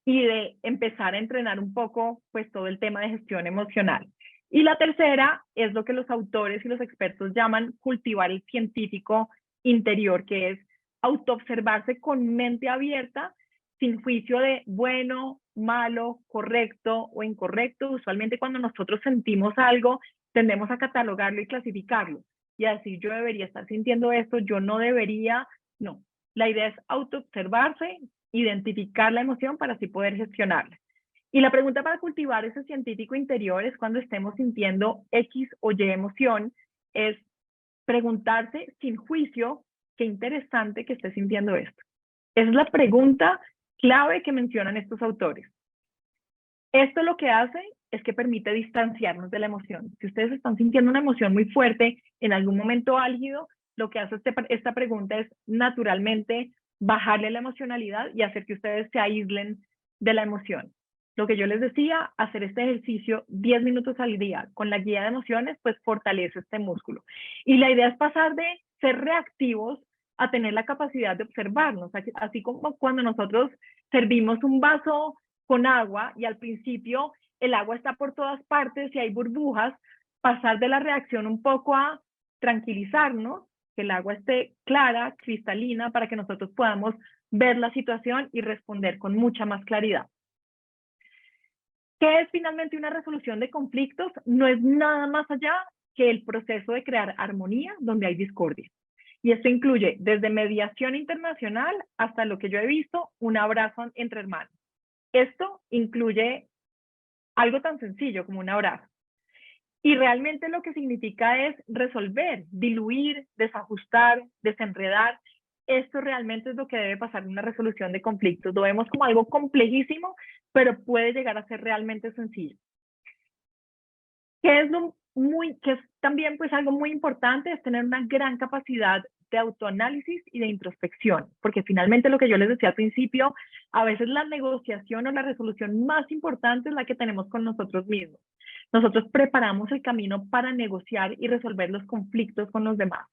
y de empezar a entrenar un poco pues todo el tema de gestión emocional. Y la tercera es lo que los autores y los expertos llaman cultivar el científico interior, que es autoobservarse con mente abierta, sin juicio de bueno, malo, correcto o incorrecto. Usualmente cuando nosotros sentimos algo, tendemos a catalogarlo y clasificarlo y a decir yo debería estar sintiendo esto, yo no debería, no. La idea es autoobservarse, identificar la emoción para así poder gestionarla. Y la pregunta para cultivar ese científico interior es cuando estemos sintiendo X o Y emoción, es preguntarse sin juicio, qué interesante que esté sintiendo esto. Esa es la pregunta clave que mencionan estos autores. Esto lo que hace es que permite distanciarnos de la emoción. Si ustedes están sintiendo una emoción muy fuerte en algún momento álgido, lo que hace esta pregunta es naturalmente bajarle la emocionalidad y hacer que ustedes se aíslen de la emoción. Lo que yo les decía, hacer este ejercicio 10 minutos al día con la guía de emociones, pues fortalece este músculo. Y la idea es pasar de ser reactivos a tener la capacidad de observarnos, así como cuando nosotros servimos un vaso con agua y al principio el agua está por todas partes y hay burbujas, pasar de la reacción un poco a tranquilizarnos, que el agua esté clara, cristalina, para que nosotros podamos ver la situación y responder con mucha más claridad. ¿Qué es finalmente una resolución de conflictos? No es nada más allá que el proceso de crear armonía donde hay discordia. Y esto incluye desde mediación internacional hasta lo que yo he visto, un abrazo entre hermanos. Esto incluye algo tan sencillo como un abrazo. Y realmente lo que significa es resolver, diluir, desajustar, desenredar. Esto realmente es lo que debe pasar en una resolución de conflictos. Lo vemos como algo complejísimo, pero puede llegar a ser realmente sencillo. que es también pues algo muy importante, es tener una gran capacidad de autoanálisis y de introspección, porque finalmente lo que yo les decía al principio, a veces la negociación o la resolución más importante es la que tenemos con nosotros mismos. Nosotros preparamos el camino para negociar y resolver los conflictos con los demás.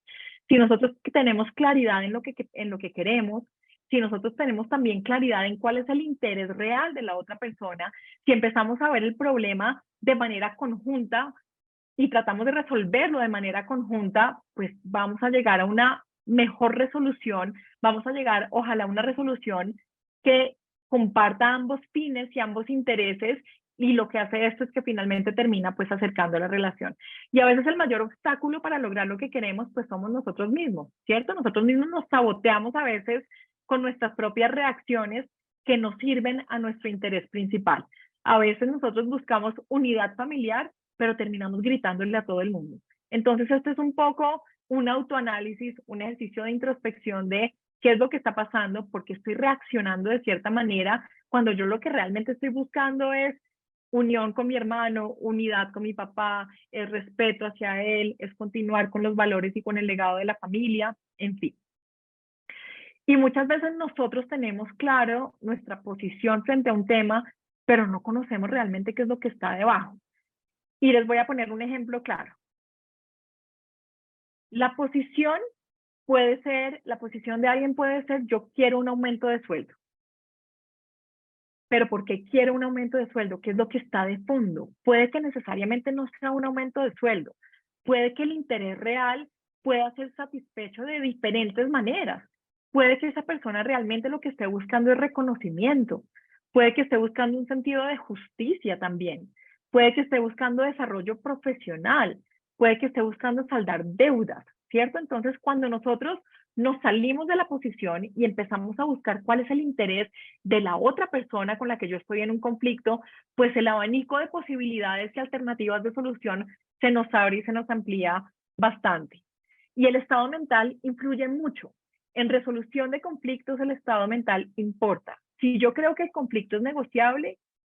Si nosotros tenemos claridad en lo que queremos, si nosotros tenemos también claridad en cuál es el interés real de la otra persona, si empezamos a ver el problema de manera conjunta y tratamos de resolverlo de manera conjunta, pues vamos a llegar a una mejor resolución, vamos a llegar, ojalá, a una resolución que comparta ambos fines y ambos intereses, y lo que hace esto es que finalmente termina pues acercando la relación. Y a veces el mayor obstáculo para lograr lo que queremos pues somos nosotros mismos, ¿cierto? Nosotros mismos nos saboteamos a veces con nuestras propias reacciones que no sirven a nuestro interés principal. A veces nosotros buscamos unidad familiar, pero terminamos gritándole a todo el mundo. Entonces, este es un poco un autoanálisis, un ejercicio de introspección de qué es lo que está pasando, por qué estoy reaccionando de cierta manera, cuando yo lo que realmente estoy buscando es unión con mi hermano, unidad con mi papá, el respeto hacia él, es continuar con los valores y con el legado de la familia, en fin. Y muchas veces nosotros tenemos claro nuestra posición frente a un tema, pero no conocemos realmente qué es lo que está debajo. Y les voy a poner un ejemplo claro. La posición de alguien puede ser, yo quiero un aumento de sueldo. Pero ¿por qué quiero un aumento de sueldo? ¿Qué es lo que está de fondo? Puede que necesariamente no sea un aumento de sueldo. Puede que el interés real pueda ser satisfecho de diferentes maneras. Puede que esa persona realmente lo que esté buscando es reconocimiento. Puede que esté buscando un sentido de justicia también. Puede que esté buscando desarrollo profesional. Puede que esté buscando saldar deudas, ¿cierto? Entonces, cuando nosotros nos salimos de la posición y empezamos a buscar cuál es el interés de la otra persona con la que yo estoy en un conflicto, pues el abanico de posibilidades y alternativas de solución se nos abre y se nos amplía bastante. Y el estado mental influye mucho. En resolución de conflictos, el estado mental importa. Si yo creo que el conflicto es negociable,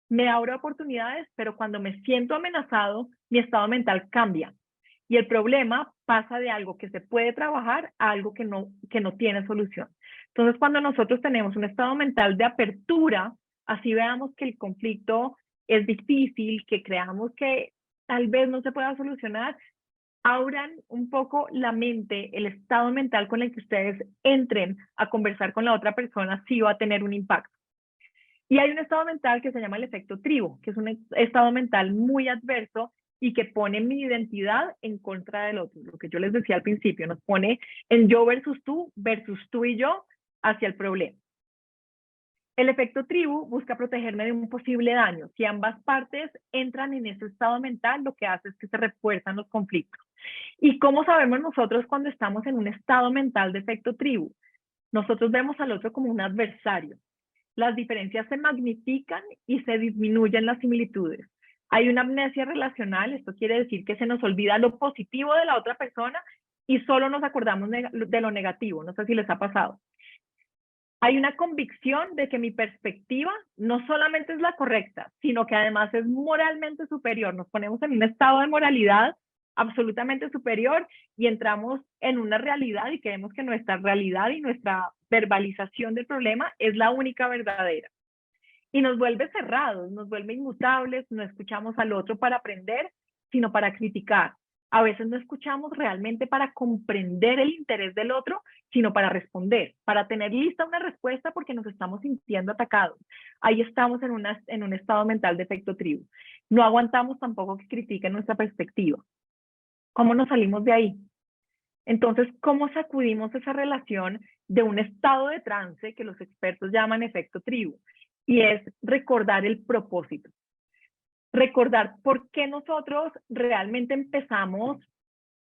me abro oportunidades, pero cuando me siento amenazado, mi estado mental cambia. Y el problema pasa de algo que se puede trabajar a algo que no tiene solución. Entonces, cuando nosotros tenemos un estado mental de apertura, así veamos que el conflicto es difícil, que creamos que tal vez no se pueda solucionar, abran un poco la mente, el estado mental con el que ustedes entren a conversar con la otra persona, sí va a tener un impacto. Y hay un estado mental que se llama el efecto tribu, que es un estado mental muy adverso y que pone mi identidad en contra del otro. Lo que yo les decía al principio, nos pone en yo versus tú y yo hacia el problema. El efecto tribu busca protegerme de un posible daño. Si ambas partes entran en ese estado mental, lo que hace es que se refuerzan los conflictos. ¿Y cómo sabemos nosotros cuando estamos en un estado mental de efecto tribu? Nosotros vemos al otro como un adversario. Las diferencias se magnifican y se disminuyen las similitudes. Hay una amnesia relacional, esto quiere decir que se nos olvida lo positivo de la otra persona y solo nos acordamos de lo negativo. No sé si les ha pasado. Hay una convicción de que mi perspectiva no solamente es la correcta, sino que además es moralmente superior. Nos ponemos en un estado de moralidad absolutamente superior y entramos en una realidad y creemos que nuestra realidad y nuestra verbalización del problema es la única verdadera. Y nos vuelve cerrados, nos vuelve inmutables, no escuchamos al otro para aprender, sino para criticar. A veces no escuchamos realmente para comprender el interés del otro, sino para responder, para tener lista una respuesta porque nos estamos sintiendo atacados. Ahí estamos en un estado mental de efecto tribu. No aguantamos tampoco que critiquen nuestra perspectiva. ¿Cómo nos salimos de ahí? Entonces, ¿cómo sacudimos esa relación de un estado de trance que los expertos llaman efecto tribu? Y es recordar el propósito. Recordar por qué nosotros realmente empezamos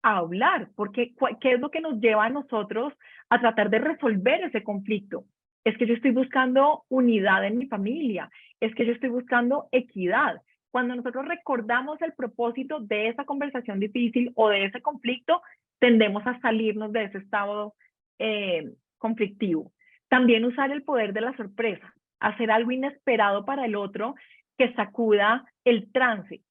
a hablar, porque qué es lo que nos lleva a nosotros a tratar de resolver ese conflicto. Es que yo estoy buscando unidad en mi familia, es que yo estoy buscando equidad. Cuando nosotros recordamos el propósito de esa conversación difícil o de ese conflicto, tendemos a salirnos de ese estado conflictivo. También usar el poder de la sorpresa, hacer algo inesperado para el otro que sacuda el trance.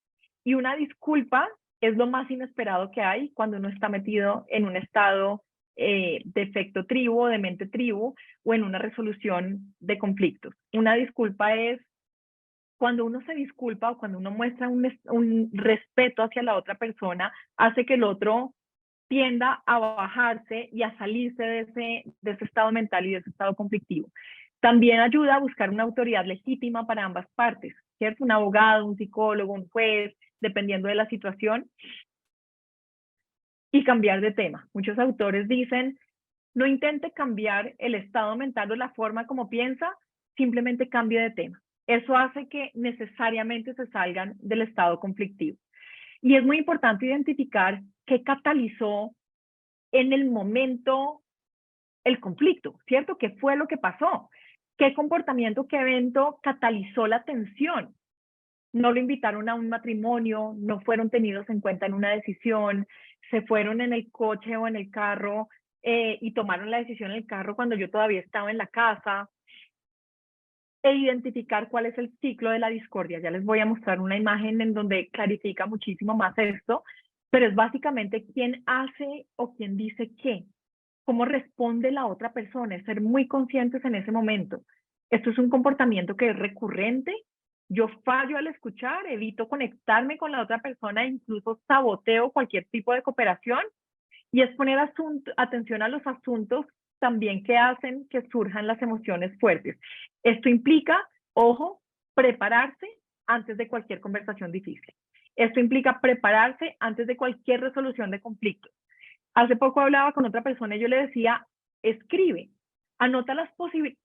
Y una disculpa es lo más inesperado que hay cuando uno está metido en un estado de efecto tribu, de mente tribu, o en una resolución de conflictos. Una disculpa es cuando uno se disculpa o cuando uno muestra un respeto hacia la otra persona, hace que el otro tienda a bajarse y a salirse de ese estado mental y de ese estado conflictivo. También ayuda a buscar una autoridad legítima para ambas partes, ¿cierto? Un abogado, un psicólogo, un juez, dependiendo de la situación, y cambiar de tema. Muchos autores dicen, no intente cambiar el estado mental o la forma como piensa, simplemente cambie de tema. Eso hace que necesariamente se salgan del estado conflictivo. Y es muy importante identificar qué catalizó en el momento el conflicto, ¿cierto? ¿Qué fue lo que pasó? ¿Qué comportamiento, qué evento catalizó la tensión? No lo invitaron a un matrimonio, no fueron tenidos en cuenta en una decisión, se fueron en el coche o en el carro y tomaron la decisión en el carro cuando yo todavía estaba en la casa. E identificar cuál es el ciclo de la discordia. Ya les voy a mostrar una imagen en donde clarifica muchísimo más esto, pero es básicamente quién hace o quién dice qué, cómo responde la otra persona, es ser muy conscientes en ese momento. Esto es un comportamiento que es recurrente. Yo fallo al escuchar, evito conectarme con la otra persona, incluso saboteo cualquier tipo de cooperación, y es poner atención a los asuntos también que hacen que surjan las emociones fuertes. Esto implica, ojo, prepararse antes de cualquier conversación difícil. Esto implica prepararse antes de cualquier resolución de conflictos. Hace poco hablaba con otra persona y yo le decía, escribe, anota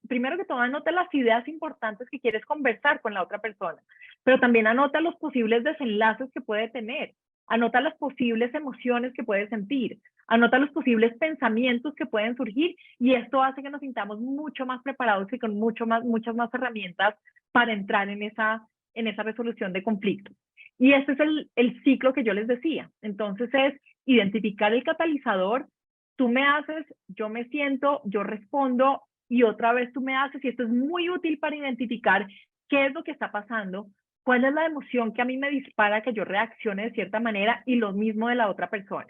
primero que todo, anota las ideas importantes que quieres conversar con la otra persona, pero también anota los posibles desenlaces que puede tener, anota las posibles emociones que puede sentir, anota los posibles pensamientos que pueden surgir, y esto hace que nos sintamos mucho más preparados y con muchas más herramientas para entrar en esa resolución de conflictos. Y este es el ciclo que yo les decía. Entonces es identificar el catalizador, tú me haces, yo me siento, yo respondo, y otra vez tú me haces, y esto es muy útil para identificar qué es lo que está pasando, cuál es la emoción que a mí me dispara que yo reaccione de cierta manera, y lo mismo de la otra persona.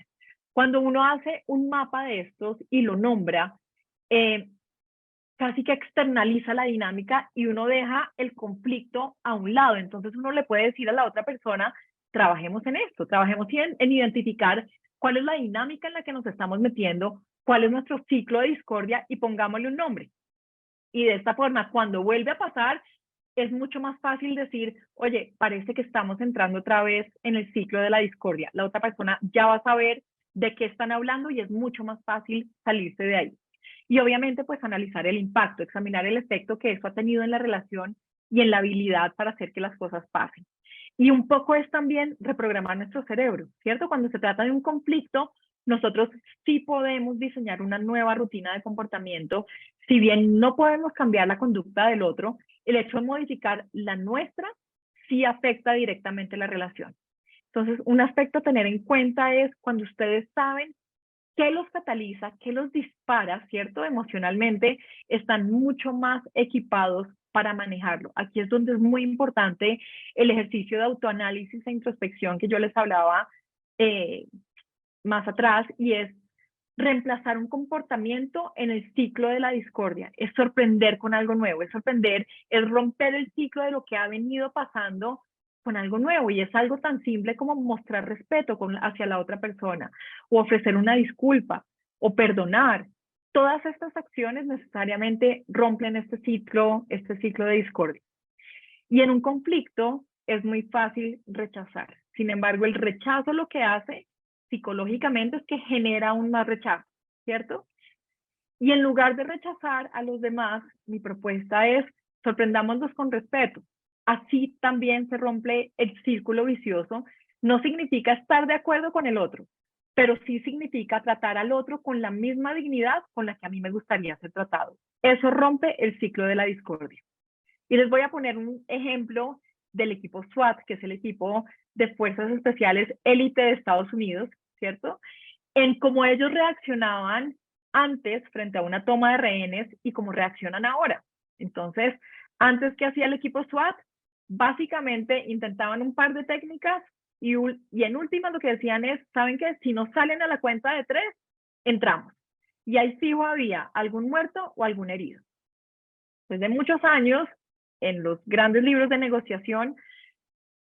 Cuando uno hace un mapa de estos y lo nombra, casi que externaliza la dinámica y uno deja el conflicto a un lado. Entonces uno le puede decir a la otra persona, trabajemos en esto, trabajemos en identificar cuál es la dinámica en la que nos estamos metiendo, cuál es nuestro ciclo de discordia, y pongámosle un nombre. Y de esta forma, cuando vuelve a pasar, es mucho más fácil decir, oye, parece que estamos entrando otra vez en el ciclo de la discordia. La otra persona ya va a saber de qué están hablando y es mucho más fácil salirse de ahí. Y obviamente, pues analizar el impacto, examinar el efecto que eso ha tenido en la relación y en la habilidad para hacer que las cosas pasen. Y un poco es también reprogramar nuestro cerebro, ¿cierto? Cuando se trata de un conflicto, nosotros sí podemos diseñar una nueva rutina de comportamiento. Si bien no podemos cambiar la conducta del otro, el hecho de modificar la nuestra sí afecta directamente la relación. Entonces, un aspecto a tener en cuenta es cuando ustedes saben qué los cataliza, qué los dispara, ¿cierto? Emocionalmente, están mucho más equipados para manejarlo. Aquí es donde es muy importante el ejercicio de autoanálisis e introspección que yo les hablaba más atrás, y es reemplazar un comportamiento en el ciclo de la discordia. Es sorprender con algo nuevo, es sorprender, es romper el ciclo de lo que ha venido pasando con algo nuevo, y es algo tan simple como mostrar respeto hacia la otra persona, o ofrecer una disculpa, o perdonar. Todas estas acciones necesariamente rompen este ciclo de discordia. Y en un conflicto es muy fácil rechazar. Sin embargo, el rechazo lo que hace psicológicamente es que genera aún más rechazo, ¿cierto? Y en lugar de rechazar a los demás, mi propuesta es sorprendámonos con respeto. Así también se rompe el círculo vicioso. No significa estar de acuerdo con el otro, pero sí significa tratar al otro con la misma dignidad con la que a mí me gustaría ser tratado. Eso rompe el ciclo de la discordia. Y les voy a poner un ejemplo del equipo SWAT, que es el equipo de Fuerzas Especiales Élite de Estados Unidos, ¿cierto? En cómo ellos reaccionaban antes frente a una toma de rehenes y cómo reaccionan ahora. Entonces, antes, ¿qué hacía el equipo SWAT? Básicamente intentaban un par de técnicas y en última lo que decían es, ¿saben qué? Si no salen a la cuenta de 3, entramos. Y ahí fijo había algún muerto o algún herido. Desde muchos años, en los grandes libros de negociación,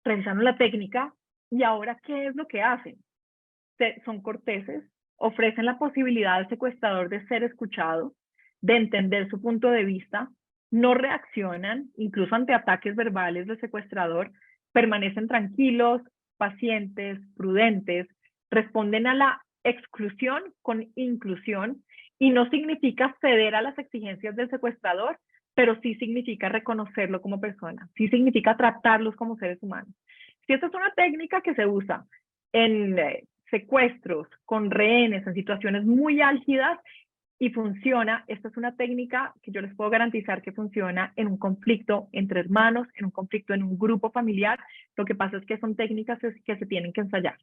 revisaron la técnica y ahora, ¿qué es lo que hacen? Son corteses, ofrecen la posibilidad al secuestrador de ser escuchado, de entender su punto de vista, no reaccionan, incluso ante ataques verbales del secuestrador, permanecen tranquilos, pacientes, prudentes, responden a la exclusión con inclusión y no significa ceder a las exigencias del secuestrador, pero sí significa reconocerlo como persona, sí significa tratarlos como seres humanos. Si esta es una técnica que se usa en secuestros con rehenes en situaciones muy álgidas y funciona, esta es una técnica que yo les puedo garantizar que funciona en un conflicto entre hermanos, en un conflicto en un grupo familiar. Lo que pasa es que son técnicas que se tienen que ensayar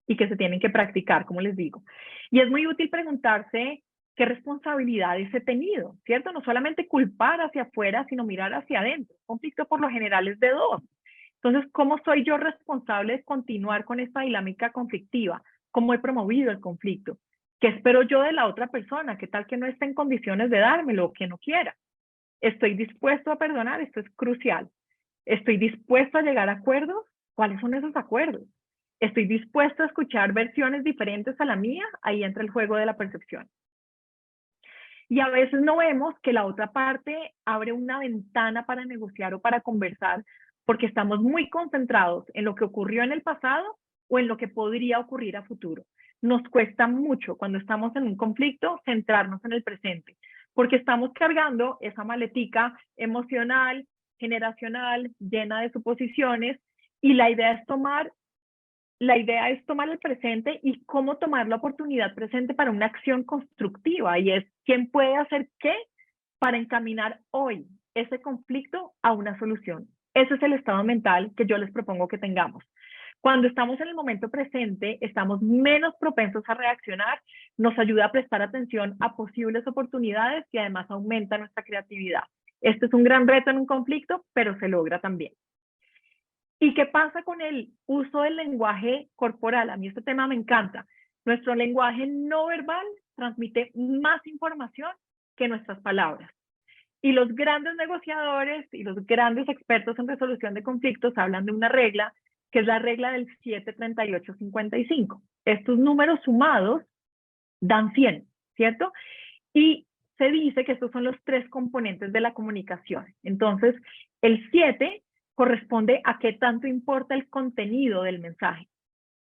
y que se tienen que practicar, como les digo. Y es muy útil preguntarse qué responsabilidades he tenido, ¿cierto? No solamente culpar hacia afuera, sino mirar hacia adentro. El conflicto por lo general es de dos. Entonces, ¿cómo soy yo responsable de continuar con esta dinámica conflictiva? ¿Cómo he promovido el conflicto? ¿Qué espero yo de la otra persona? ¿Qué tal que no esté en condiciones de dármelo o que no quiera? ¿Estoy dispuesto a perdonar? Esto es crucial. ¿Estoy dispuesto a llegar a acuerdos? ¿Cuáles son esos acuerdos? ¿Estoy dispuesto a escuchar versiones diferentes a la mía? Ahí entra el juego de la percepción. Y a veces no vemos que la otra parte abre una ventana para negociar o para conversar porque estamos muy concentrados en lo que ocurrió en el pasado o en lo que podría ocurrir a futuro. Nos cuesta mucho cuando estamos en un conflicto centrarnos en el presente, porque estamos cargando esa maletica emocional, generacional, llena de suposiciones, y la idea es tomar el presente y cómo tomar la oportunidad presente para una acción constructiva, y es quién puede hacer qué para encaminar hoy ese conflicto a una solución. Ese es el estado mental que yo les propongo que tengamos. Cuando estamos en el momento presente, estamos menos propensos a reaccionar, nos ayuda a prestar atención a posibles oportunidades y además aumenta nuestra creatividad. Este es un gran reto en un conflicto, pero se logra también. ¿Y qué pasa con el uso del lenguaje corporal? A mí este tema me encanta. Nuestro lenguaje no verbal transmite más información que nuestras palabras. Y los grandes negociadores y los grandes expertos en resolución de conflictos hablan de una regla, que es la regla del 7-38-55. Estos números sumados dan 100, ¿cierto? Y se dice que estos son los 3 componentes de la comunicación. Entonces, el 7 corresponde a qué tanto importa el contenido del mensaje.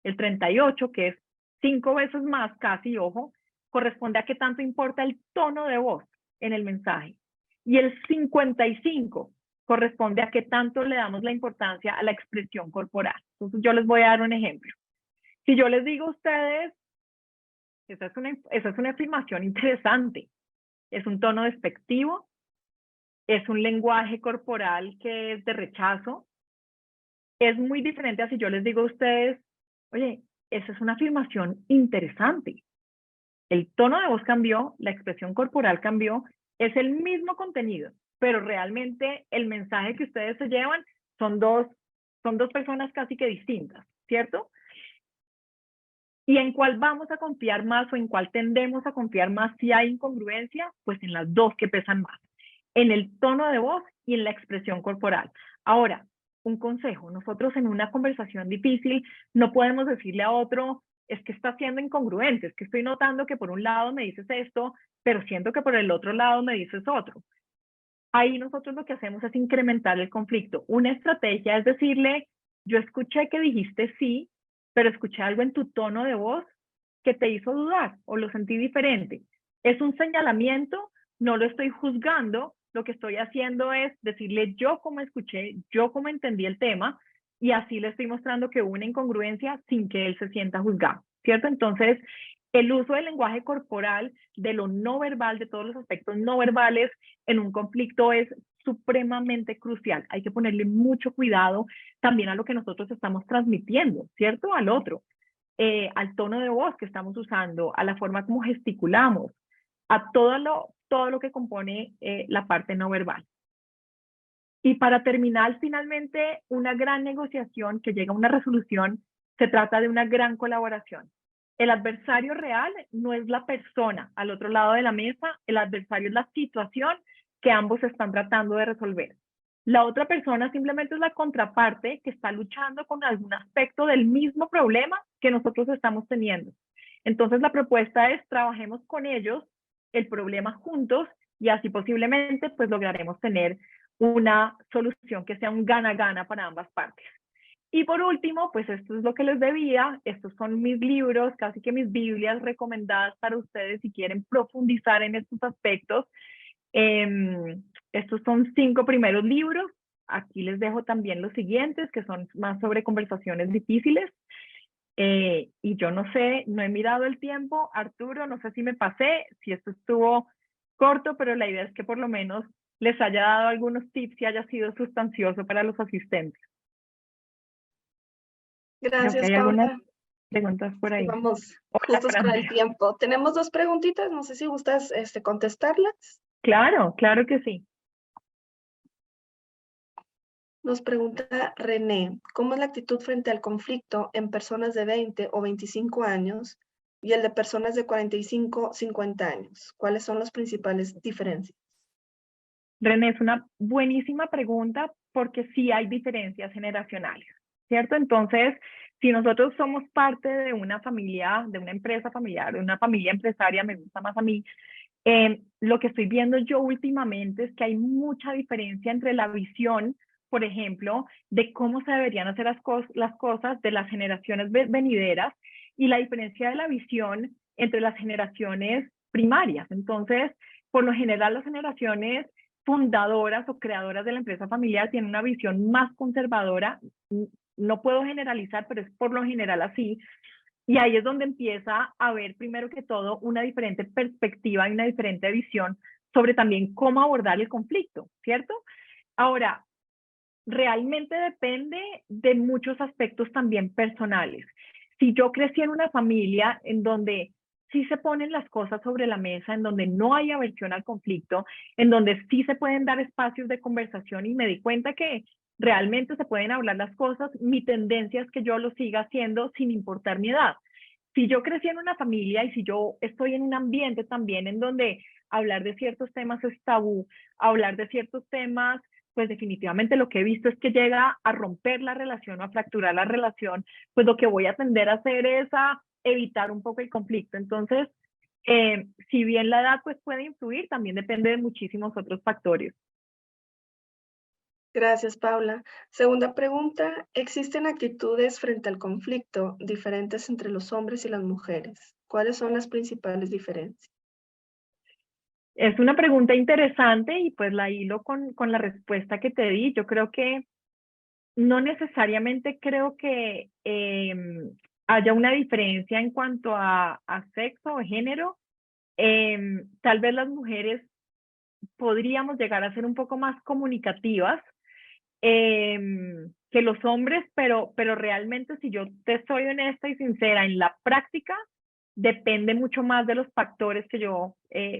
El 38, que es 5 veces más casi, ojo, corresponde a qué tanto importa el tono de voz en el mensaje. Y el 55 corresponde a qué tanto le damos la importancia a la expresión corporal. Entonces yo les voy a dar un ejemplo. Si yo les digo a ustedes, esa es una afirmación interesante, es un tono despectivo, es un lenguaje corporal que es de rechazo, es muy diferente a si yo les digo a ustedes, oye, esa es una afirmación interesante. El tono de voz cambió, la expresión corporal cambió, es el mismo contenido, pero realmente el mensaje que ustedes se llevan son dos personas casi que distintas, ¿cierto? ¿Y en cuál vamos a confiar más o en cuál tendemos a confiar más si hay incongruencia? Pues en las dos que pesan más, en el tono de voz y en la expresión corporal. Ahora, un consejo, nosotros en una conversación difícil no podemos decirle a otro, es que está siendo incongruente, es que estoy notando que por un lado me dices esto, pero siento que por el otro lado me dices otro. Ahí nosotros lo que hacemos es incrementar el conflicto. Una estrategia es decirle, yo escuché que dijiste sí, pero escuché algo en tu tono de voz que te hizo dudar o lo sentí diferente. Es un señalamiento, no lo estoy juzgando, lo que estoy haciendo es decirle yo cómo escuché, yo cómo entendí el tema, y así le estoy mostrando que hubo una incongruencia sin que él se sienta juzgado, ¿cierto? Entonces, el uso del lenguaje corporal, de lo no verbal, de todos los aspectos no verbales en un conflicto es supremamente crucial. Hay que ponerle mucho cuidado también a lo que nosotros estamos transmitiendo, ¿cierto? Al otro, al tono de voz que estamos usando, a la forma como gesticulamos, a todo lo que compone la parte no verbal. Y para terminar, finalmente, una gran negociación que llega a una resolución se trata de una gran colaboración. El adversario real no es la persona al otro lado de la mesa, el adversario es la situación que ambos están tratando de resolver. La otra persona simplemente es la contraparte que está luchando con algún aspecto del mismo problema que nosotros estamos teniendo. Entonces la propuesta es trabajemos con ellos el problema juntos y así posiblemente pues lograremos tener una solución que sea un gana-gana para ambas partes. Y por último, pues esto es lo que les debía, estos son mis libros, casi que mis Biblias recomendadas para ustedes si quieren profundizar en estos aspectos. Estos son 5 primeros libros, aquí les dejo también los siguientes, que son más sobre conversaciones difíciles. Y yo no sé, no he mirado el tiempo, Arturo, no sé si me pasé, si esto estuvo corto, pero la idea es que por lo menos les haya dado algunos tips y haya sido sustancioso para los asistentes. Creo que Gracias, hay algunas Paula. preguntas por ahí. Vamos Hola, justos con el Francia. tiempo. Tenemos 2 preguntitas, no sé si gustas contestarlas. Claro, claro que sí. Nos pregunta René, ¿cómo es la actitud frente al conflicto en personas de 20 o 25 años y el de personas de 45, 50 años? ¿Cuáles son las principales diferencias? René, es una buenísima pregunta porque sí hay diferencias generacionales, ¿cierto? Entonces, si nosotros somos parte de una familia, de una empresa familiar, de una familia empresaria, me gusta más a mí, lo que estoy viendo yo últimamente es que hay mucha diferencia entre la visión, por ejemplo, de cómo se deberían hacer las cosas de las generaciones venideras y la diferencia de la visión entre las generaciones primarias. Entonces, por lo general, las generaciones fundadoras o creadoras de la empresa familiar tienen una visión más conservadora. No puedo generalizar, pero es por lo general así. Y ahí es donde empieza a haber, primero que todo, una diferente perspectiva y una diferente visión sobre también cómo abordar el conflicto, ¿cierto? Ahora, realmente depende de muchos aspectos también personales. Si yo crecí en una familia en donde sí se ponen las cosas sobre la mesa, en donde no hay aversión al conflicto, en donde sí se pueden dar espacios de conversación y me di cuenta que realmente se pueden hablar las cosas, mi tendencia es que yo lo siga haciendo sin importar mi edad. Si yo crecí en una familia y si yo estoy en un ambiente también en donde hablar de ciertos temas es tabú, hablar de ciertos temas pues definitivamente lo que he visto es que llega a romper la relación o a fracturar la relación, pues lo que voy a tender a hacer es a evitar un poco el conflicto. Entonces, si bien la edad pues puede influir, también depende de muchísimos otros factores. Gracias, Paula. Segunda pregunta, ¿existen actitudes frente al conflicto diferentes entre los hombres y las mujeres? ¿Cuáles son las principales diferencias? Es una pregunta interesante y pues la hilo con la respuesta que te di. Yo creo que no necesariamente creo que haya una diferencia en cuanto a sexo o género. Tal vez las mujeres podríamos llegar a ser un poco más comunicativas que los hombres, pero realmente si yo te soy honesta y sincera, en la práctica depende mucho más de los factores que yo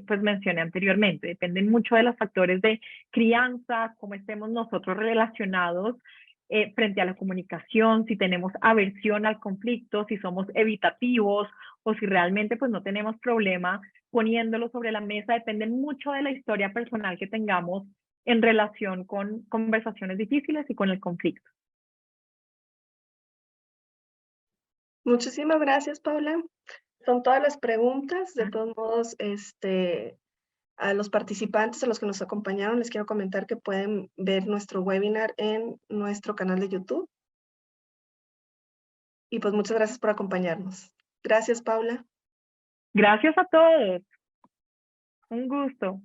pues mencioné anteriormente, dependen mucho de los factores de crianza, cómo estemos nosotros relacionados frente a la comunicación, si tenemos aversión al conflicto, si somos evitativos o si realmente pues no tenemos problema poniéndolo sobre la mesa, depende mucho de la historia personal que tengamos en relación con conversaciones difíciles y con el conflicto. Muchísimas gracias, Paula. Son todas las preguntas. De todos modos, a los participantes, a los que nos acompañaron, les quiero comentar que pueden ver nuestro webinar en nuestro canal de YouTube. Y pues muchas gracias por acompañarnos. Gracias, Paula. Gracias a todos. Un gusto.